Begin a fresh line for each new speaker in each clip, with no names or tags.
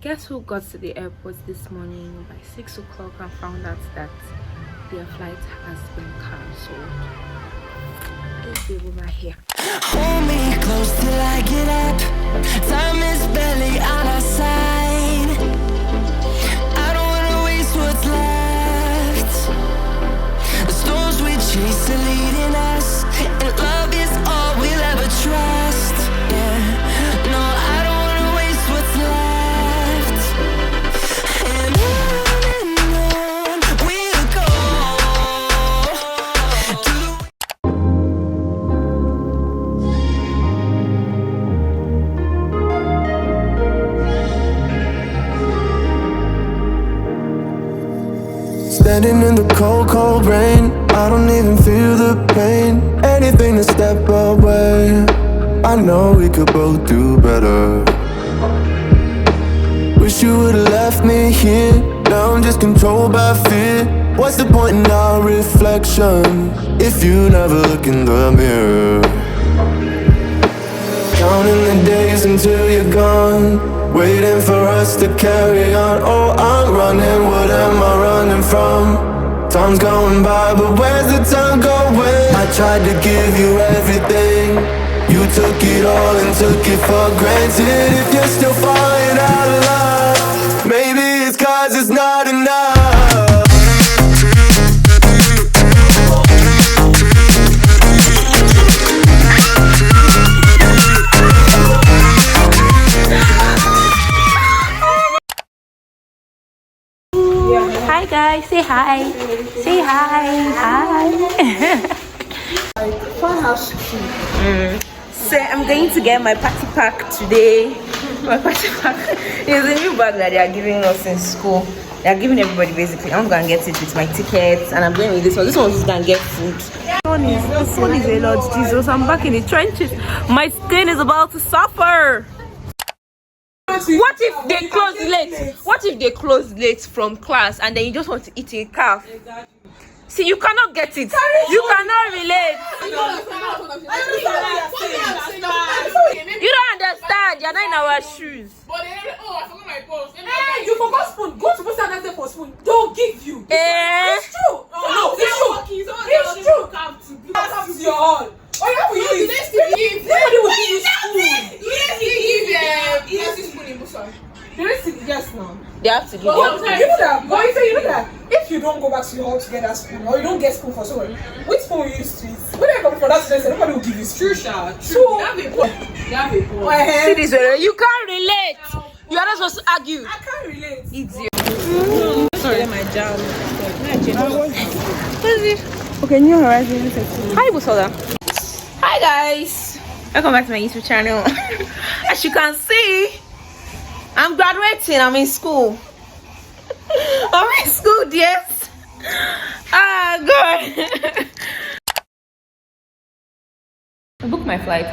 Guess who got to the airport this morning by 6 o'clock and found out that their flight has been cancelled? Let's be over here.
Hold me close till I get up. Time is barely on our side. I don't wanna waste what's left. The storms we chase are leading us, and love is all we'll ever trust. Yeah, no, I don't wanna waste what's left. And on we'll go.
Standing in the cold, cold rain, I don't even feel the pain. Anything to step away, I know we could both do better. Wish you would've left me here, now I'm just controlled by fear. What's the point in our reflection, if you never look in the mirror? Counting the days until you're gone, waiting for us to carry on. Oh, I'm running, what am I running from? Time's going by, but where's the time going? I tried to give you everything, you took it all and took it for granted. If you're still falling out of love, maybe it's 'cause it's not enough.
Hi guys, say hi. Say hi. Hi. So I'm going to get my party pack today. My party pack is a new bag that they are giving us in school. They are giving everybody basically. I'm gonna get it with my tickets, and I'm going with this one. This one's just gonna get food. This one is a lot, Jesus. I'm back in the trenches. My skin is about to suffer. What if they close late? What if they close late from class and then you just want to eat a calf? See, you cannot get it. You cannot relate. You don't understand. You're not in our shoes.
Oh, I forgot my purse. Hey, you forgot spoon. Go to post and ask them for spoon. They'll give you. It's true. No, it's true. It's true. That's your all. Oh, you have to use it. Nobody will give you spoon. Yes, spoon in Busan. Yes, no.
They have to give
You know that if you don't go back to your home to get that spoon, or you don't get spoon for someone, which spoon will you use to eat? When you come for that student, nobody will give you spoon. True. You have a point.
See this way. You can't relate. You are not supposed to argue.
I can't relate.
Idiot. Sorry, my jam. What is it?
Okay, New Horizons.
Hi, Busola. Hi, guys. Welcome back to my YouTube channel. As you can see, I'm graduating. I'm in school. I'm in school, yes. Ah, God. I booked my flight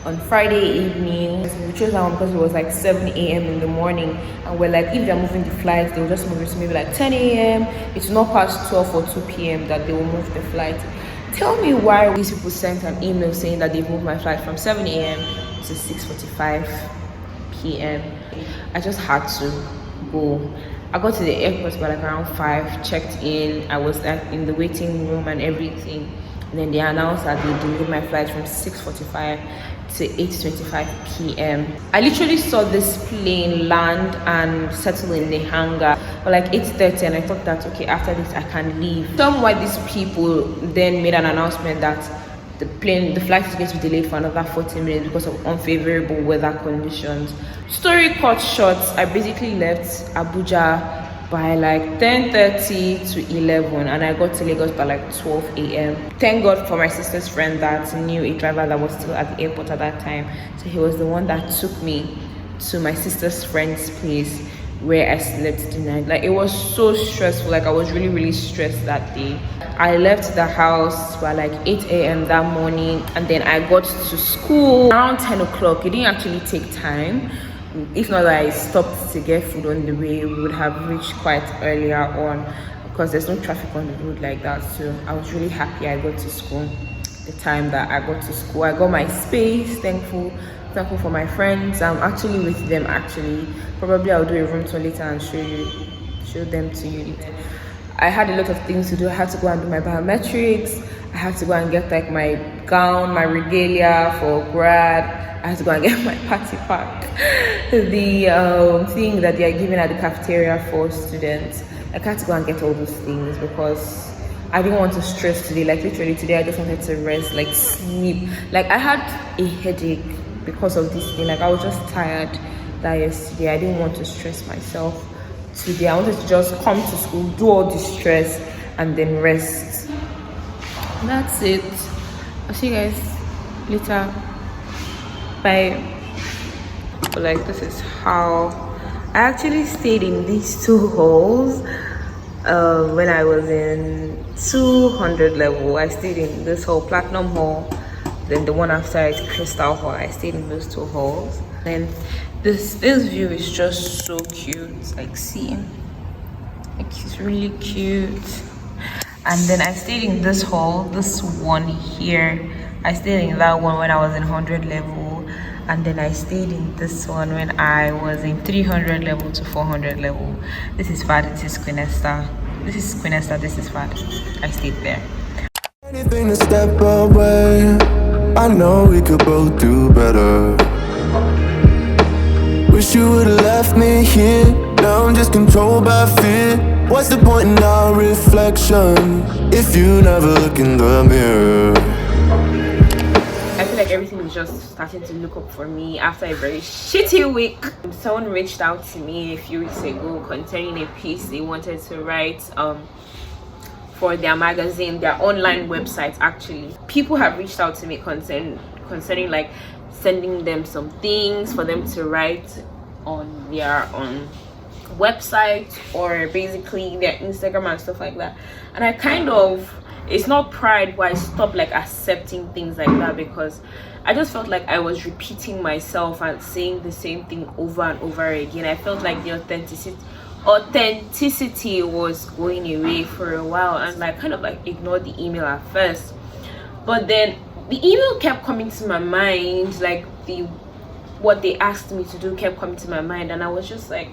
on Friday evening. We chose that one because it was like 7 a.m. in the morning, and we're like, if they're moving the flight, they'll just move it to maybe like 10 a.m. It's not past 12 or 2 p.m. that they will move the flight. Tell me why these people sent an email saying that they've moved my flight from 7 a.m. to 6:45 p.m. I just had to go. I got to the airport by like around 5, checked in. I was like in the waiting room and everything. And then they announced that they delayed my flight from 6:45 to 8:25 p.m. I literally saw this plane land and settle in the hangar for like 8:30, and I thought that okay, after this I can leave. Tell me why these people then made an announcement that the flight is going to be delayed for another 40 minutes because of unfavorable weather conditions. Story cut short, I basically left Abuja by like 10:30 to 11, and I got to Lagos by like 12 a.m. Thank God for my sister's friend that knew a driver that was still at the airport at that time. So he was the one that took me to my sister's friend's place where I slept the night. Like, it was so stressful. Like, I was really stressed that day. I left the house by like 8 a.m. that morning, and then I got to school around 10 o'clock. It didn't actually take time. If not that I stopped to get food on the way, we would have reached quite earlier on because there's no traffic on the road like that. So I was really happy I got to school the time that I got to school. I got my space, thankful Thankful for my friends. I'm actually with them actually. Probably I'll do a room tour later and show them to you. I had a lot of things to do. I had to go and do my biometrics. I had to go and get like my gown, my regalia for grad. I had to go and get my party pack, the thing that they are giving at the cafeteria for students. I had to go and get all those things because I didn't want to stress today. Like literally today, I just wanted to rest, like sleep. Like I had a headache because of this thing. Like I was just tired that yesterday. I didn't want to stress myself today. I wanted to just come to school, do all this stress, and then rest. That's it. I'll see you guys later. Bye. But like this is how I actually stayed in these two halls when I was in 200 level. I stayed in this hall, Platinum Hall, then the one after is Crystal Hall. I stayed in those two halls. And this view is just so cute. Like see, like it's really cute. And then I stayed in this hall, this one here. I stayed in that one when I was in 100 level, and then I stayed in this one when I was in 300 level to 400 level. This is Fad, this is Queen Esther. This is Queen Esther, this is Fad. I stayed there.
Anything to step away. I know we could both do better. Wish you would've left me here. Now I'm just controlled by fear. What's the point in our reflection if you never look in the mirror?
I feel like everything is just starting to look up for me after a very shitty week. Someone reached out to me a few weeks ago concerning a piece they wanted to write for their magazine, their online website actually. People have reached out to me concerning like sending them some things for them to write on their website or basically their Instagram and stuff like that. And I kind of, it's not pride, but I stopped like accepting things like that because I just felt like I was repeating myself and saying the same thing over and over again. I felt like the authenticity was going away for a while, and I kind of like ignored the email at first, but then the email kept coming to my mind, like what they asked me to do kept coming to my mind, and I was just like,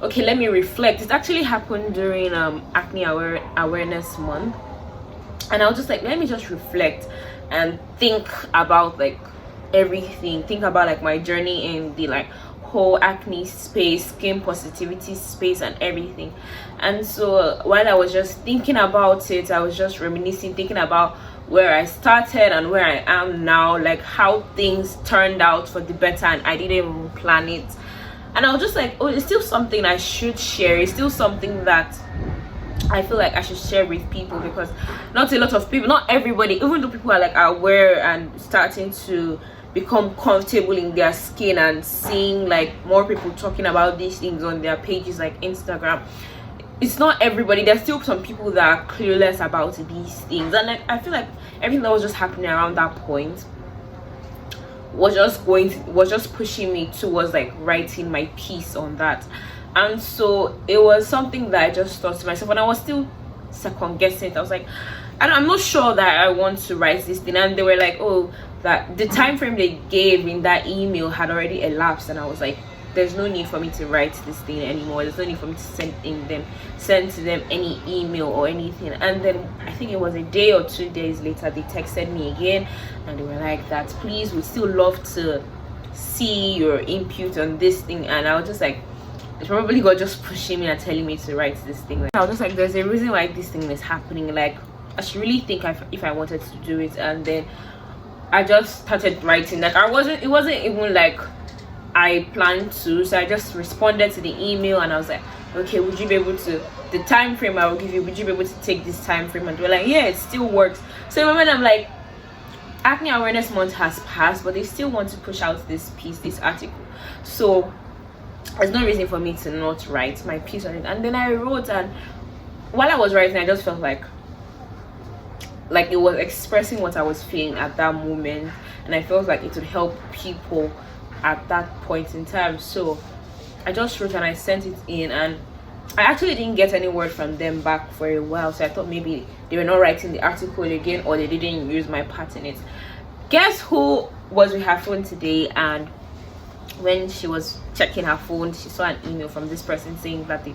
okay, let me reflect. It actually happened during acne awareness month, and I was just like, let me just reflect and think about like everything, think about like my journey in the like whole acne space, skin positivity space and everything. And so while I was just thinking about it, I was just reminiscing, thinking about where I started and where I am now, like how things turned out for the better and I didn't even plan it. And I was just like, oh, it's still something I should share. It's still something that I feel like I should share with people, because not a lot of people, not everybody, even though people are like aware and starting to become comfortable in their skin and seeing like more people talking about these things on their pages like Instagram, it's not everybody. There's still some people that are clueless about these things, and like I feel like everything that was just happening around that point was just pushing me towards like writing my piece on that. And so it was something that I just thought to myself, and I was still second guessing it. I was like, I'm not sure that I want to write this thing. And they were like, oh, that the time frame they gave in that email had already elapsed. And I was like, there's no need for me to write this thing anymore. There's no need for me to send to them any email or anything. And then I think it was a day or 2 days later, they texted me again, and they were like, that please, we'd still love to see your input on this thing. And I was just like, it's probably God just pushing me and telling me to write this thing. I was just like, there's a reason why this thing is happening. Like I should really think if I wanted to do it. And then I just started writing. Like it wasn't even like I planned to. So I just responded to the email and I was like, okay, would you be able to, the time frame I will give you, would you be able to take this time frame? And they were like, yeah, it still works. So in the moment I'm like, acne awareness month has passed, but they still want to push out this piece, this article. So there's no reason for me to not write my piece on it. And then I wrote, and while I was writing, I just felt like it was expressing what I was feeling at that moment, and I felt like it would help people at that point in time. So I just wrote and I sent it in, and I actually didn't get any word from them back for a while. So I thought maybe they were not writing the article again, or they didn't use my part in it. guess who was with her phone today, and when she was checking her phone, she saw an email from this person saying that the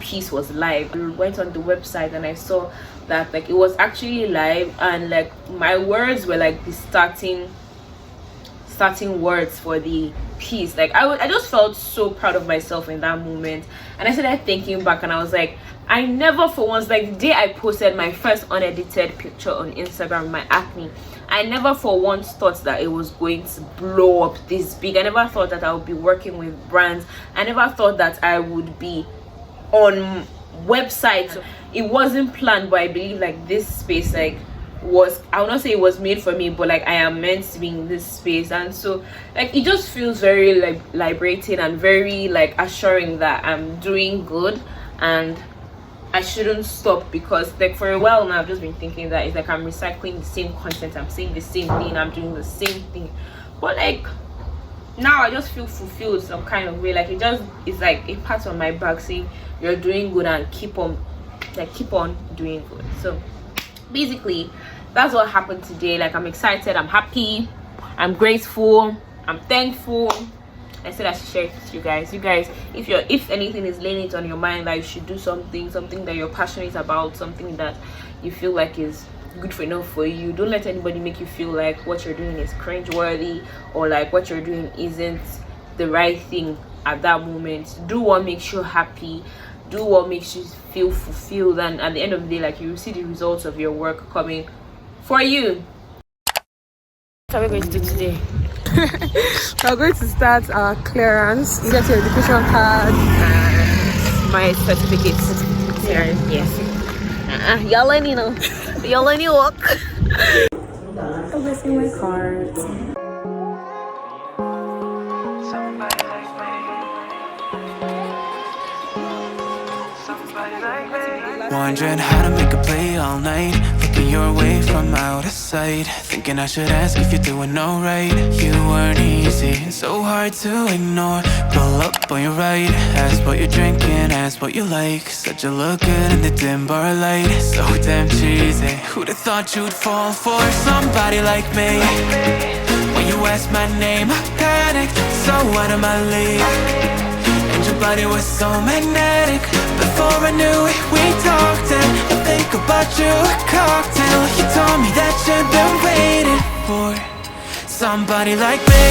piece was live. I went on the website and I saw that like it was actually live, and like my words were like the starting words for the piece. Like I just felt so proud of myself in that moment, and I started thinking back and I was like, I never for once, like the day I posted my first unedited picture on Instagram, my acne, I never for once thought that it was going to blow up this big. I never thought that I would be working with brands. I never thought that I would be on websites. It wasn't planned, but I believe like this space like was, I would not say it was made for me, but like I am meant to be in this space. And so like it just feels very like liberating and very like assuring that I'm doing good and I shouldn't stop, because like for a while now I've just been thinking that it's like I'm recycling the same content, I'm saying the same thing, I'm doing the same thing, but like now I just feel fulfilled some kind of way. Like it's like a pat on my back saying you're doing good and keep on doing good. So basically that's what happened today. Like I'm excited, I'm happy, I'm grateful, I'm thankful. I said I should share it with you guys. You guys, if anything is laying it on your mind that you should do something that you're passionate about, something that you feel like is good for enough for you, don't let anybody make you feel like what you're doing is cringeworthy or like what you're doing isn't the right thing at that moment. Do what makes you happy, do what makes you feel fulfilled, and at the end of the day, like you will see the results of your work coming for you. What are we going to do today?
We're going to start our clearance. You get your education card
and my certificates. Yes. Y'all let me know. Y'all let me walk. I'm missing my card.
Wondering how to make a play all night, looking your way from out of sight, thinking I should ask if you're doing alright. You weren't easy, so hard to ignore. Pull up on your right, ask what you're drinking, ask what you like. Said you look good in the dim bar light, so damn cheesy. Who'd have thought you'd fall for somebody like me? When you asked my name, I panicked, so out of my league. And your body was so magnetic. Before I knew it, we talked, and I think about you a cocktail. You told me that you've been waiting for somebody like me.